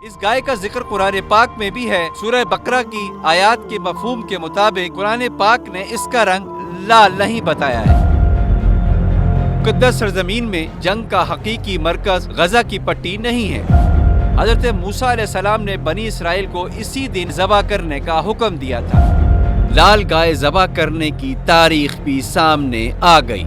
اس گائے کا ذکر قرآن پاک میں بھی ہے۔ سورہ بقرہ کی آیات کے مفہوم کے مطابق قرآن پاک نے اس کا رنگ لال نہیں بتایا ہے۔ مقدس سرزمین میں جنگ کا حقیقی مرکز غزہ کی پٹی نہیں ہے۔ حضرت موسیٰ علیہ السلام نے بنی اسرائیل کو اسی دن ذبح کرنے کا حکم دیا تھا۔ لال گائے ذبح کرنے کی تاریخ بھی سامنے آ گئی۔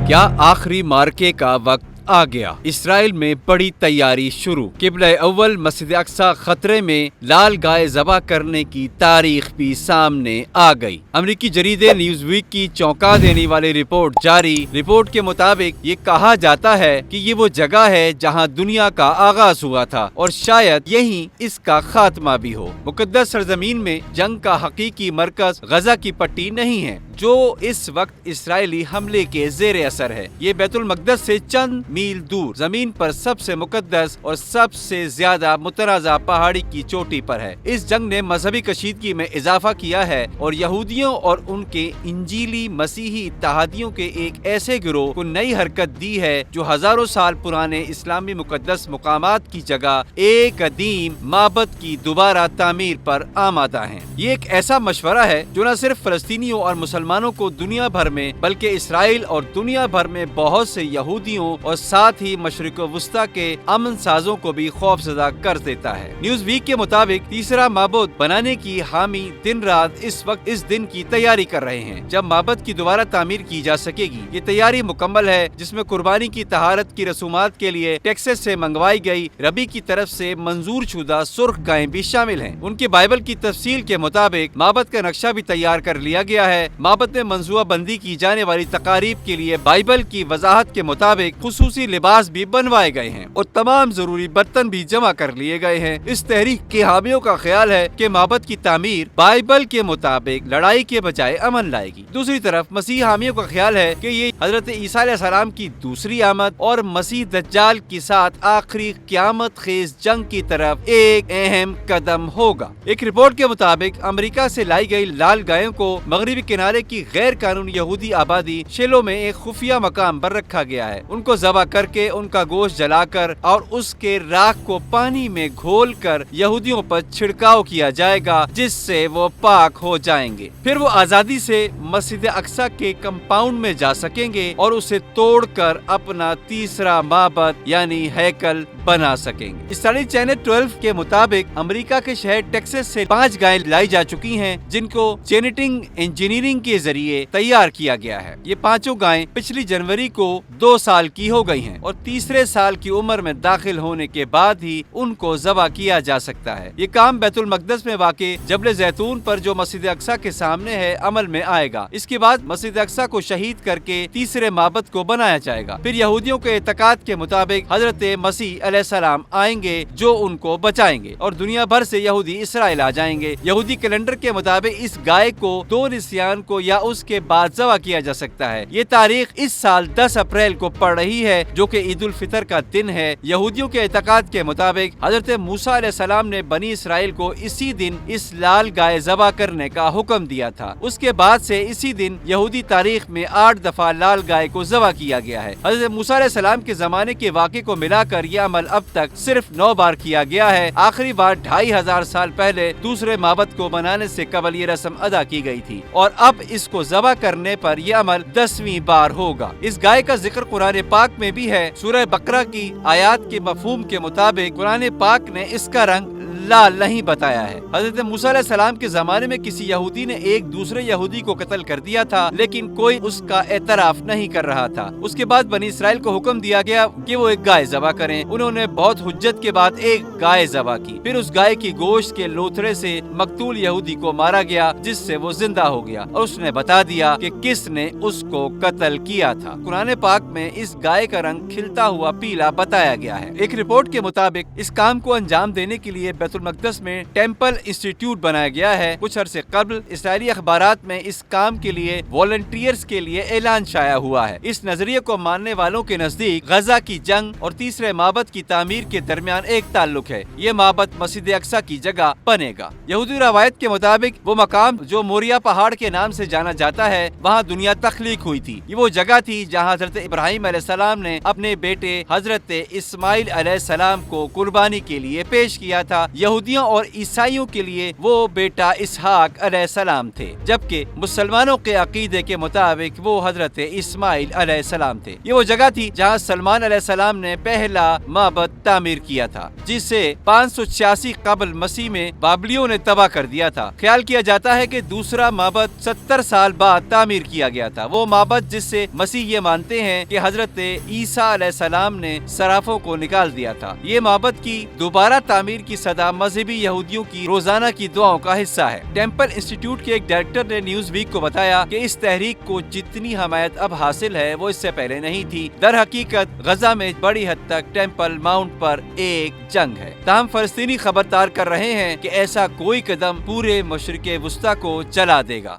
کیا آخری مارکے کا وقت آ گیا؟ اسرائیل میں بڑی تیاری شروع۔ قبلہ اول مسجد اقصی خطرے میں، لال گائے ذبح کرنے کی تاریخ بھی سامنے آ گئی۔ امریکی جریدے نیوز ویک کی چونکا دینے والی رپورٹ جاری۔ رپورٹ کے مطابق یہ کہا جاتا ہے کہ یہ وہ جگہ ہے جہاں دنیا کا آغاز ہوا تھا اور شاید یہیں اس کا خاتمہ بھی ہو۔ مقدس سرزمین میں جنگ کا حقیقی مرکز غزہ کی پٹی نہیں ہے، جو اس وقت اسرائیلی حملے کے زیر اثر ہے۔ یہ بیت المقدس سے چند میل دور زمین پر سب سے مقدس اور سب سے زیادہ متنازع پہاڑی کی چوٹی پر ہے۔ اس جنگ نے مذہبی کشیدگی میں اضافہ کیا ہے اور یہودیوں اور ان کے انجیلی مسیحی اتحادیوں کے ایک ایسے گروہ کو نئی حرکت دی ہے جو ہزاروں سال پرانے اسلامی مقدس مقامات کی جگہ ایک قدیم معبد کی دوبارہ تعمیر پر آمادہ ہیں۔ یہ ایک ایسا مشورہ ہے جو نہ صرف فلسطینیوں اور مسلمانوں کو دنیا بھر میں بلکہ اسرائیل اور دنیا بھر میں بہت سے یہودیوں اور ساتھ ہی مشرق وسطیٰ کے امن سازوں کو بھی خوف زدہ کر دیتا ہے۔ نیوز ویک کے مطابق تیسرا معبد بنانے کی حامی دن رات اس وقت اس دن کی تیاری کر رہے ہیں جب معبد کی دوبارہ تعمیر کی جا سکے گی۔ یہ تیاری مکمل ہے، جس میں قربانی کی طہارت کی رسومات کے لیے ٹیکساس سے منگوائی گئی ربی کی طرف سے منظور شدہ سرخ گائیں بھی شامل ہیں۔ ان کے بائبل کی تفصیل کے مطابق معبد کا نقشہ بھی تیار کر لیا گیا ہے۔ معبد میں منصوبہ بندی کی جانے والی تقاریب کے لیے بائبل کی وضاحت کے مطابق خصوصی لباس بھی بنوائے گئے ہیں اور تمام ضروری برتن بھی جمع کر لیے گئے ہیں۔ اس تحریک کے حامیوں کا خیال ہے کہ معبد کی تعمیر بائبل کے مطابق لڑائی کے بجائے امن لائے گی۔ دوسری طرف مسیح حامیوں کا خیال ہے کہ یہ حضرت عیسیٰ علیہ السلام کی دوسری آمد اور مسیح دجال کے ساتھ آخری قیامت خیز جنگ کی طرف ایک اہم قدم ہوگا۔ ایک رپورٹ کے مطابق امریکہ سے لائی گئی لال گایوں کو مغربی کنارے کی غیر قانونی یہودی آبادی شیلو میں ایک خفیہ مقام پر رکھا گیا ہے۔ ان کو ذبح کر کے ان کا گوشت جلا کر اور اس کے راکھ کو پانی میں گھول کر یہودیوں پر چھڑکاؤ کیا جائے گا، جس سے وہ پاک ہو جائیں گے۔ پھر وہ آزادی سے مسجد اقصی کے کمپاؤنڈ میں جا سکیں گے اور اسے توڑ کر اپنا تیسرا معبد یعنی ہیکل بنا سکیں گے۔ اسرائیلی چینل 12 کے مطابق امریکہ کے شہر ٹیکساس سے 5 گائیں لائی جا چکی ہیں جن کو جینیٹنگ انجینئرنگ کے ذریعے تیار کیا گیا ہے۔ یہ 5 گائیں پچھلی جنوری کو 2 سال کی ہو گئی ہیں اور تیسرے سال کی عمر میں داخل ہونے کے بعد ہی ان کو ذبح کیا جا سکتا ہے۔ یہ کام بیت المقدس میں واقع جبل زیتون پر جو مسجد اقصی کے سامنے ہے عمل میں آئے گا۔ اس کے بعد مسجد اقصی کو شہید کر کے تیسرے معبد کو بنایا جائے گا۔ پھر یہودیوں کے اعتقاد کے مطابق حضرت مسیح علیہ السلام آئیں گے جو ان کو بچائیں گے اور دنیا بھر سے یہودی اسرائیل آ جائیں گے۔ یہودی کیلنڈر کے مطابق اس گائے کو 2 نسیان کو یا اس کے بعد ذبح کیا جا سکتا ہے۔ یہ تاریخ اس سال 10 اپریل کو پڑ رہی ہے جو کہ عید الفطر کا دن ہے۔ یہودیوں کے اعتقاد کے مطابق حضرت موسیٰ علیہ السلام نے بنی اسرائیل کو اسی دن اس لال گائے ذبح کرنے کا حکم دیا تھا۔ اس کے بعد سے اسی دن یہودی تاریخ میں 8 دفعہ لال گائے کو ذبح کیا گیا ہے۔ حضرت موسیٰ علیہ السلام کے زمانے کے واقعے کو ملا کر یہ عمل اب تک صرف 9 بار کیا گیا ہے۔ آخری بار 2500 سال پہلے دوسرے معبد کو بنانے سے قبل یہ رسم ادا کی گئی تھی اور اب اس کو ذبح کرنے پر یہ عمل 10ویں بار ہوگا۔ اس گائے کا ذکر قرآن پاک میں بھی ہے۔ سورہ بقرہ کی آیات کے مفہوم کے مطابق قرآن پاک نے اس کا رنگ لال نہیں بتایا ہے۔ حضرت موسیٰ علیہ السلام کے زمانے میں کسی یہودی نے ایک دوسرے یہودی کو قتل کر دیا تھا لیکن کوئی اس کا اعتراف نہیں کر رہا تھا۔ اس کے بعد بنی اسرائیل کو حکم دیا گیا کہ وہ ایک گائے ذبح کریں۔ انہوں نے بہت حجت کے بعد ایک گائے ذبح کی۔ پھر اس گائے کی گوشت کے لوتھڑے سے مقتول یہودی کو مارا گیا جس سے وہ زندہ ہو گیا اور اس نے بتا دیا کہ کس نے اس کو قتل کیا تھا۔ قرآن پاک میں اس گائے کا رنگ کھلتا ہوا پیلا بتایا گیا ہے۔ ایک رپورٹ کے مطابق اس کام کو انجام دینے کے لیے بیت المقدس میں ٹیمپل انسٹیٹیوٹ بنایا گیا ہے۔ کچھ عرصے قبل اسرائیلی اخبارات میں اس کام کے لیے والنٹیئرز کے لیے اعلان شائع ہوا ہے۔ اس نظریے کو ماننے والوں کے نزدیک غزہ کی جنگ اور تیسرے معبد کی تعمیر کے درمیان ایک تعلق ہے۔ یہ معبد مسجد اقصی کی جگہ بنے گا۔ یہودی روایت کے مطابق وہ مقام جو موریا پہاڑ کے نام سے جانا جاتا ہے، وہاں دنیا تخلیق ہوئی تھی۔ یہ وہ جگہ تھی جہاں حضرت ابراہیم علیہ السلام نے اپنے بیٹے حضرت اسماعیل علیہ السلام کو قربانی کے لیے پیش کیا تھا۔ یہودیوں اور عیسائیوں کے لیے وہ بیٹا اسحاق علیہ السلام تھے، جبکہ مسلمانوں کے عقیدے کے مطابق وہ حضرت اسماعیل علیہ السلام تھے۔ یہ وہ جگہ تھی جہاں سلمان علیہ السلام نے پہلا معبد تعمیر کیا تھا، جسے 586 قبل مسیح میں بابلیوں نے تباہ کر دیا تھا۔ خیال کیا جاتا ہے کہ دوسرا معبد 70 سال بعد تعمیر کیا گیا تھا، وہ معبد جس سے مسیح یہ مانتے ہیں کہ حضرت عیسیٰ علیہ السلام نے سرافوں کو نکال دیا تھا۔ یہ معبد کی دوبارہ تعمیر کی صدا مذہبی یہودیوں کی روزانہ کی دعاؤں کا حصہ ہے۔ ٹیمپل انسٹیٹیوٹ کے ایک ڈائریکٹر نے نیوز ویک کو بتایا کہ اس تحریک کو جتنی حمایت اب حاصل ہے وہ اس سے پہلے نہیں تھی۔ در حقیقت غزہ میں بڑی حد تک ٹیمپل ماؤنٹ پر ایک جنگ ہے، تاہم فلسطینی خبردار کر رہے ہیں کہ ایسا کوئی قدم پورے مشرق وسطی کو جلا دے گا۔